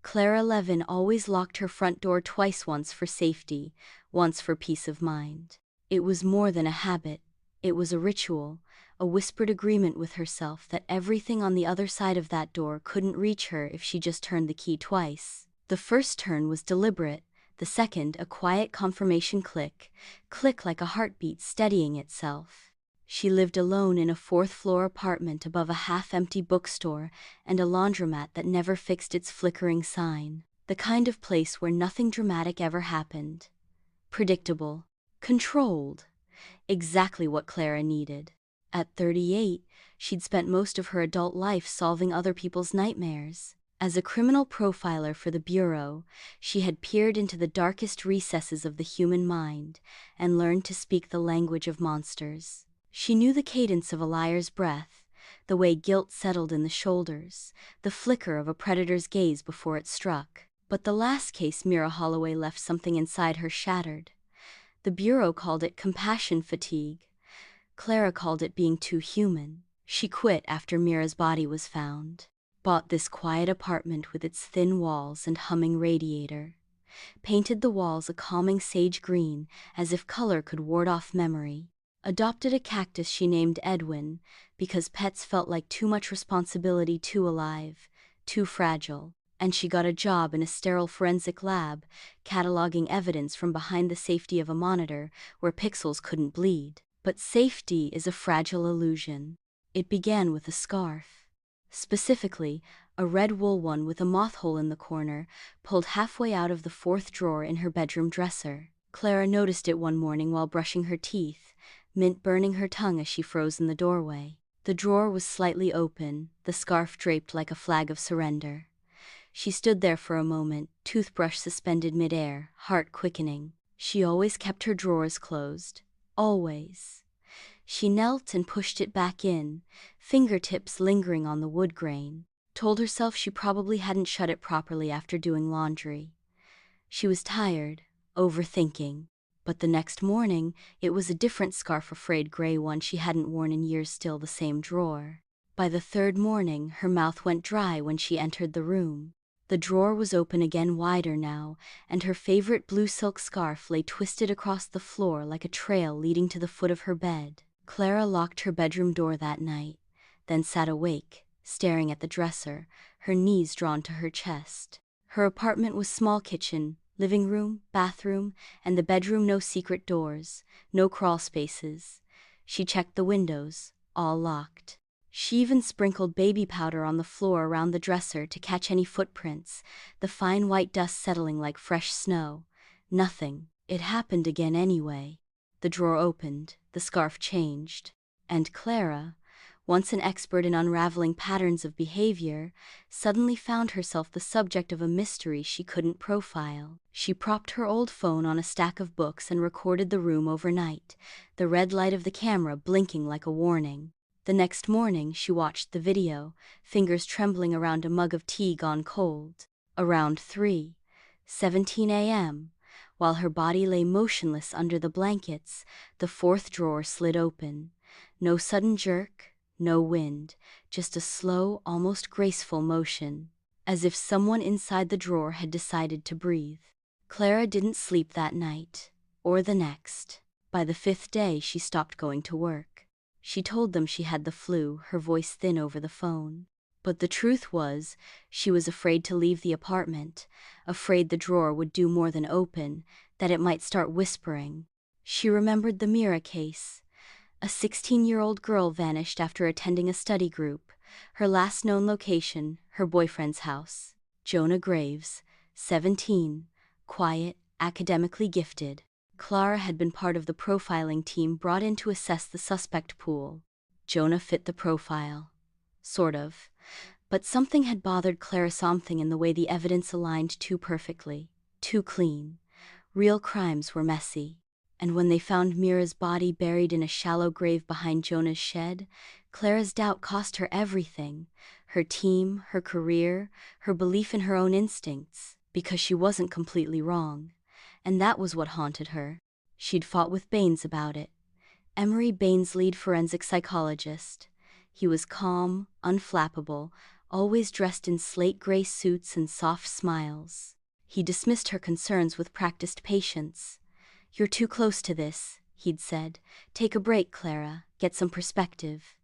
Clara Levin always locked her front door twice, once for safety, once for peace of mind. It was more than a habit, it was a ritual, a whispered agreement with herself that everything on the other side of that door couldn't reach her if she just turned the key twice. The first turn was deliberate, the second a quiet confirmation click, click like a heartbeat steadying itself. She lived alone in a fourth-floor apartment above a half-empty bookstore and a laundromat that never fixed its flickering sign. The kind of place where nothing dramatic ever happened. Predictable. Controlled. Exactly what Clara needed. At 38, she'd spent most of her adult life solving other people's nightmares. As a criminal profiler for the Bureau, she had peered into the darkest recesses of the human mind and learned to speak the language of monsters. She knew the cadence of a liar's breath, the way guilt settled in the shoulders, the flicker of a predator's gaze before it struck. But the last case, Mira Holloway, left something inside her shattered. The Bureau called it compassion fatigue. Clara called it being too human. She quit after Mira's body was found. Bought this quiet apartment with its thin walls and humming radiator. Painted the walls a calming sage green, as if color could ward off memory. Adopted a cactus she named Edwin, because pets felt like too much responsibility, too alive, too fragile. And she got a job in a sterile forensic lab, cataloging evidence from behind the safety of a monitor where pixels couldn't bleed. But safety is a fragile illusion. It began with a scarf. Specifically, a red wool one with a moth hole in the corner, pulled halfway out of the fourth drawer in her bedroom dresser. Clara noticed it one morning while brushing her teeth, mint burning her tongue as she froze in the doorway. The drawer was slightly open, the scarf draped like a flag of surrender. She stood there for a moment, toothbrush suspended midair, heart quickening. She always kept her drawers closed. Always. She knelt and pushed it back in, fingertips lingering on the wood grain. Told herself she probably hadn't shut it properly after doing laundry. She was tired, overthinking. But the next morning, it was a different scarf, a frayed gray one she hadn't worn in years, still the same drawer. By the third morning, her mouth went dry when she entered the room. The drawer was open again, wider now, and her favorite blue silk scarf lay twisted across the floor like a trail leading to the foot of her bed. Clara locked her bedroom door that night, then sat awake, staring at the dresser, her knees drawn to her chest. Her apartment was small: kitchen, living room, bathroom, and the bedroom. No secret doors, no crawl spaces. She checked the windows, all locked. She even sprinkled baby powder on the floor around the dresser to catch any footprints, the fine white dust settling like fresh snow. Nothing. It happened again anyway. The drawer opened, the scarf changed. And Clara, once an expert in unraveling patterns of behavior, suddenly found herself the subject of a mystery she couldn't profile. She propped her old phone on a stack of books and recorded the room overnight, the red light of the camera blinking like a warning. The next morning she watched the video, fingers trembling around a mug of tea gone cold. Around 3:17 a.m., while her body lay motionless under the blankets, the fourth drawer slid open. No sudden jerk, no wind, just a slow, almost graceful motion, as if someone inside the drawer had decided to breathe. Clara didn't sleep that night, or the next. By the fifth day she stopped going to work. She told them she had the flu, her voice thin over the phone. But the truth was, she was afraid to leave the apartment, afraid the drawer would do more than open, that it might start whispering. She remembered the Mira case. A 16-year-old girl vanished after attending a study group. Her last known location, her boyfriend's house. Jonah Graves, 17, quiet, academically gifted. Clara had been part of the profiling team brought in to assess the suspect pool. Jonah fit the profile. Sort of. But something had bothered Clara, something in the way the evidence aligned too perfectly, too clean. Real crimes were messy. And when they found Mira's body buried in a shallow grave behind Jonah's shed, Clara's doubt cost her everything. Her team, her career, her belief in her own instincts. Because she wasn't completely wrong. And that was what haunted her. She'd fought with Baines about it. Emery Baines, lead forensic psychologist. He was calm, unflappable, always dressed in slate gray suits and soft smiles. He dismissed her concerns with practiced patience. "You're too close to this," he'd said. "Take a break, Clara. Get some perspective."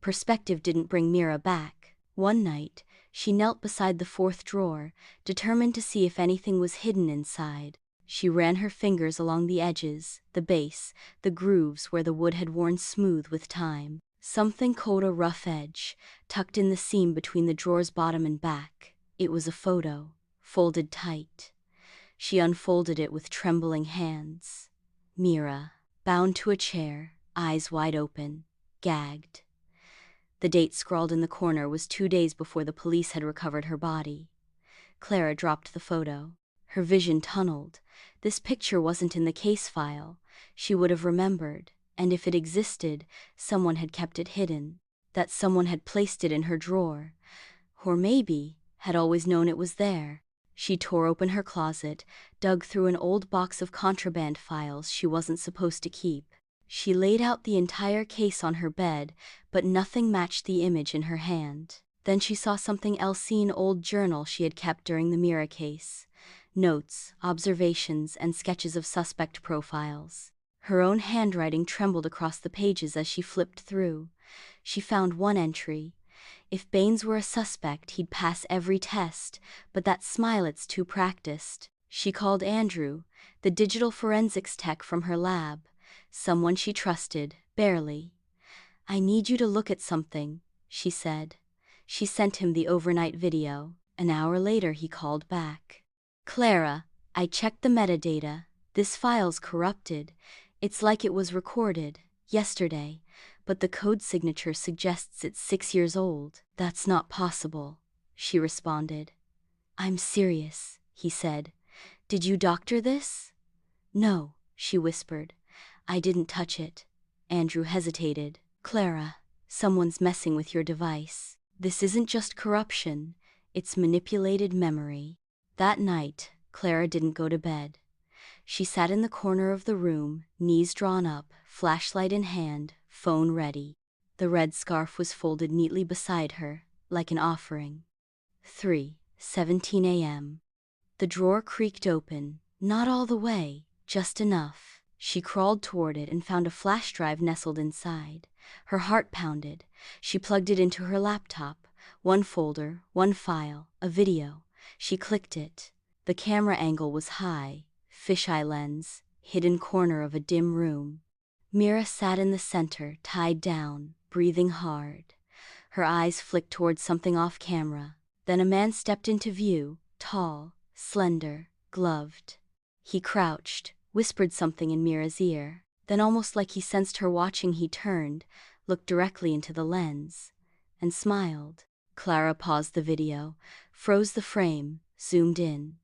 Perspective didn't bring Mira back. One night, she knelt beside the fourth drawer, determined to see if anything was hidden inside. She ran her fingers along the edges, the base, the grooves where the wood had worn smooth with time. Something caught a rough edge, tucked in the seam between the drawer's bottom and back. It was a photo, folded tight. She unfolded it with trembling hands. Mira, bound to a chair, eyes wide open, gagged. The date scrawled in the corner was 2 days before the police had recovered her body. Clara dropped the photo. Her vision tunneled. This picture wasn't in the case file. She would have remembered, and if it existed, someone had kept it hidden. That someone had placed it in her drawer. Or maybe, had always known it was there. She tore open her closet, dug through an old box of contraband files she wasn't supposed to keep. She laid out the entire case on her bed, but nothing matched the image in her hand. Then she saw something else in an old journal she had kept during the Mira case. Notes, observations, and sketches of suspect profiles. Her own handwriting trembled across the pages as she flipped through. She found one entry. If Baines were a suspect, he'd pass every test, but that smile, it's too practiced. She called Andrew, the digital forensics tech from her lab. Someone she trusted, barely. "I need you to look at something," she said. She sent him the overnight video. An hour later he called back. "Clara, I checked the metadata. This file's corrupted. It's like it was recorded yesterday, but the code signature suggests it's 6 years old." "That's not possible," she responded. "I'm serious," he said. "Did you doctor this?" "No," she whispered. "I didn't touch it." Andrew hesitated. "Clara, someone's messing with your device. This isn't just corruption, it's manipulated memory." That night, Clara didn't go to bed. She sat in the corner of the room, knees drawn up, flashlight in hand, phone ready. The red scarf was folded neatly beside her, like an offering. 3:17 a.m. The drawer creaked open, not all the way, just enough. She crawled toward it and found a flash drive nestled inside. Her heart pounded. She plugged it into her laptop. One folder, one file, a video. She clicked it. The camera angle was high, fisheye lens, hidden corner of a dim room. Mira sat in the center, tied down, breathing hard. Her eyes flicked towards something off camera. Then a man stepped into view, tall, slender, gloved. He crouched, whispered something in Mira's ear. Then, almost like he sensed her watching, he turned, looked directly into the lens, and smiled. Clara paused the video, froze the frame, zoomed in.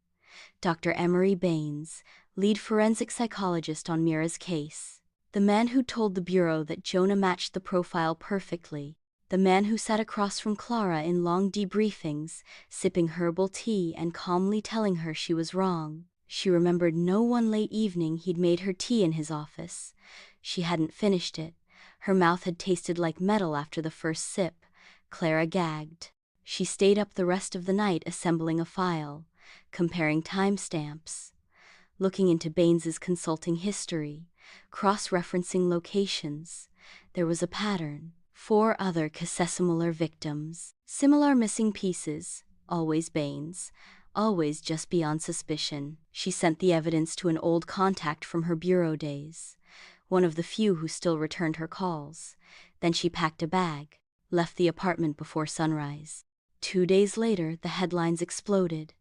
Dr. Emery Baines, lead forensic psychologist on Mira's case. The man who told the Bureau that Jonah matched the profile perfectly. The man who sat across from Clara in long debriefings, sipping herbal tea and calmly telling her she was wrong. She remembered one late evening he'd made her tea in his office. She hadn't finished it. Her mouth had tasted like metal after the first sip. Clara gagged. She stayed up the rest of the night assembling a file, comparing timestamps, looking into Baines's consulting history, cross-referencing locations. There was a pattern. 4 other similar victims. Similar missing pieces. Always Baines. Always just beyond suspicion. She sent the evidence to an old contact from her bureau days, one of the few who still returned her calls. Then she packed a bag, left the apartment before sunrise. 2 days later, the headlines exploded.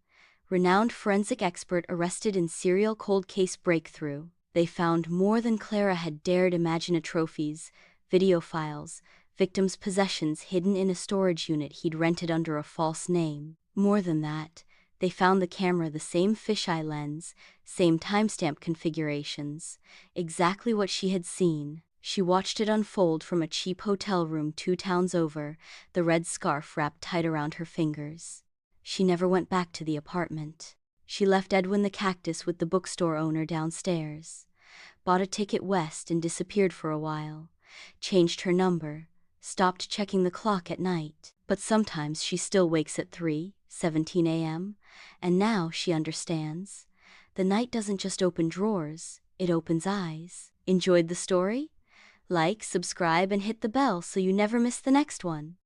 Renowned forensic expert arrested in serial cold case breakthrough. They found more than Clara had dared imagine: trophies, video files, victims' possessions hidden in a storage unit he'd rented under a false name. More than that, they found the camera, the same fisheye lens, same timestamp configurations, exactly what she had seen. She watched it unfold from a cheap hotel room 2 towns over, the red scarf wrapped tight around her fingers. She never went back to the apartment. She left Edwin the cactus with the bookstore owner downstairs, bought a ticket west and disappeared for a while, changed her number, stopped checking the clock at night. But sometimes she still wakes at 3:17 a.m., and now she understands. The night doesn't just open drawers, it opens eyes. Enjoyed the story? Like, subscribe, and hit the bell so you never miss the next one.